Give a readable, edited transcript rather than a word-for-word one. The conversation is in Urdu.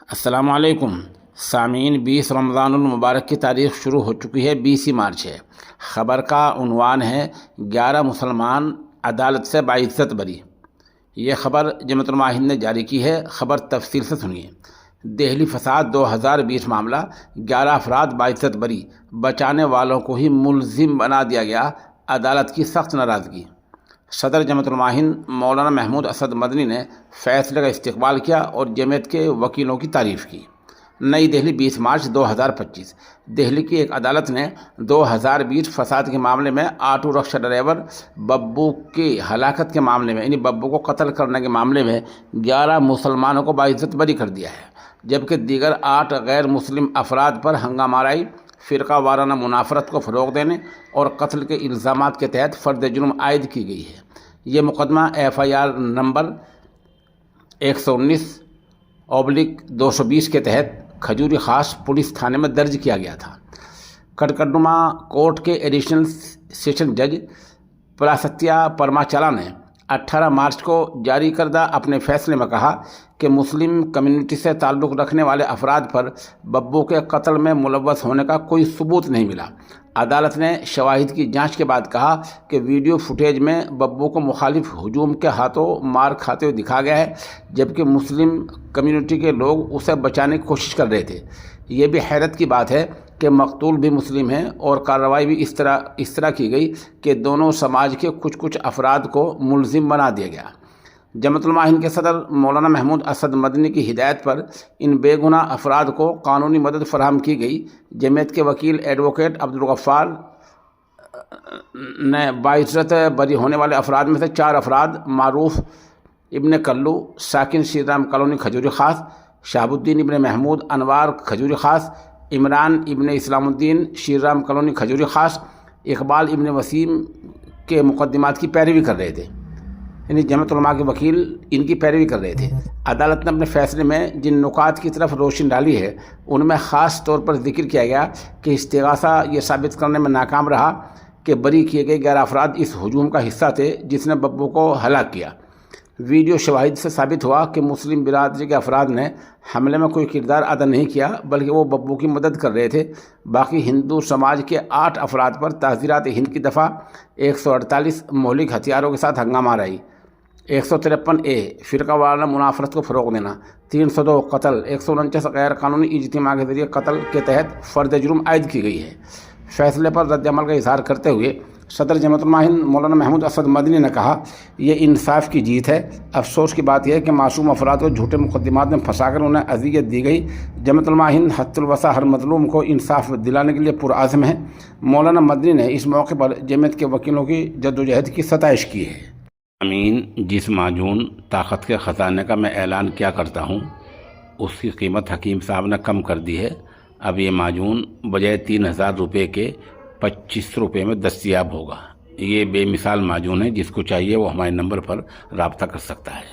السلام علیکم سامعین، 20 رمضان المبارک کی تاریخ شروع ہو چکی ہے، 20 مارچ ہے۔ خبر کا عنوان ہے 11 مسلمان عدالت سے باعزت بری۔ یہ خبر جمعیت علماء ہند نے جاری کی ہے۔ خبر تفصیل سے سنیے۔ دہلی فساد 2020 معاملہ، 11 افراد باعزت بری، بچانے والوں کو ہی ملزم بنا دیا گیا، عدالت کی سخت ناراضگی۔ صدر جمعیت علماء ہند مولانا محمود اسد مدنی نے فیصلے کا استقبال کیا اور جمعیت کے وکیلوں کی تعریف کی۔ نئی دہلی 20 مارچ 2025۔ دہلی کی ایک عدالت نے 2020 فساد کے معاملے میں آٹو رکشا ڈرائیور ببو کی ہلاکت کے معاملے میں، یعنی ببو کو قتل کرنے کے معاملے میں 11 مسلمانوں کو باعزت بری کر دیا ہے، جبکہ دیگر 8 غیر مسلم افراد پر ہنگامہ آرائی، فرقہ وارانہ منافرت کو فروغ دینے اور قتل کے الزامات کے تحت فرد جرم عائد کی گئی ہے۔ یہ مقدمہ FIR نمبر 119/220 کے تحت کھجوری خاص پولیس تھانے میں درج کیا گیا تھا۔ کڑکڑنما کورٹ کے ایڈیشنل سیشن جج پلاستیا پرماچلا نے 18 مارچ کو جاری کردہ اپنے فیصلے میں کہا کہ مسلم کمیونٹی سے تعلق رکھنے والے افراد پر ببو کے قتل میں ملوث ہونے کا کوئی ثبوت نہیں ملا۔ عدالت نے شواہد کی جانچ کے بعد کہا کہ ویڈیو فوٹیج میں ببو کو مخالف ہجوم کے ہاتھوں مار کھاتے ہوئے دکھا گیا ہے، جبکہ مسلم کمیونٹی کے لوگ اسے بچانے کی کوشش کر رہے تھے۔ یہ بھی حیرت کی بات ہے کہ مقتول بھی مسلم ہیں اور کارروائی بھی اس طرح کی گئی کہ دونوں سماج کے کچھ افراد کو ملزم بنا دیا گیا۔ جمعیت علماء ہند کے صدر مولانا محمود اسد مدنی کی ہدایت پر ان بے گناہ افراد کو قانونی مدد فراہم کی گئی۔ جمعیت کے وکیل ایڈوکیٹ عبدالغفار نے باعزت بری ہونے والے افراد میں سے 4 افراد معروف ابن کلو ساکن شری رام کالونی کھجوری خاص، شہاب الدین ابن محمود انوار کھجوری خاص، عمران ابن اسلام الدین شری رام کالونی کھجوری خاص، اقبال ابن وسیم کے مقدمات کی پیروی کر رہے تھے، یعنی جمعیت علماء کے وکیل ان کی پیروی کر رہے تھے۔ عدالت نے اپنے فیصلے میں جن نکات کی طرف روشنی ڈالی ہے ان میں خاص طور پر ذکر کیا گیا کہ استغاثہ یہ ثابت کرنے میں ناکام رہا کہ بری کیے گئے 11 افراد اس ہجوم کا حصہ تھے جس نے ببو کو ہلاک کیا۔ ویڈیو شواہد سے ثابت ہوا کہ مسلم برادری کے افراد نے حملے میں کوئی کردار ادا نہیں کیا، بلکہ وہ ببو کی مدد کر رہے تھے۔ باقی ہندو سماج کے 8 افراد پر تعزیرات ہند کی دفعہ 148 مہلک ہتھیاروں کے ساتھ ہنگامہ آرائی، 153A فرقہ وارانہ منافرت کو فروغ دینا، 302 قتل، 149 غیر قانونی اجتماع کے ذریعے قتل کے تحت فرد جرم عائد کی گئی ہے۔ فیصلے پر رد عمل کا اظہار کرتے ہوئے صدر جمعیت علماء ہند مولانا محمود اسد مدنی نے کہا، یہ انصاف کی جیت ہے۔ افسوس کی بات یہ ہے کہ معصوم افراد کو جھوٹے مقدمات میں پھنسا کر انہیں اذیت دی گئی۔ جمعیت علماء ہند حد الوسع ہر مظلوم کو انصاف دلانے کے لیے پرعزم ہے۔ مولانا مدنی نے اس موقع پر جمعیت کے وکیلوں کی جدوجہد کی ستائش کی ہے۔ امین، جس معجون طاقت کے خزانے کا میں اعلان کیا کرتا ہوں اس کی قیمت حکیم صاحب نے کم کر دی ہے۔ اب یہ معجون بجائے 3000 روپے کے 25 روپے میں دستیاب ہوگا۔ یہ بے مثال معجون ہے، جس کو چاہیے وہ ہمارے نمبر پر رابطہ کر سکتا ہے۔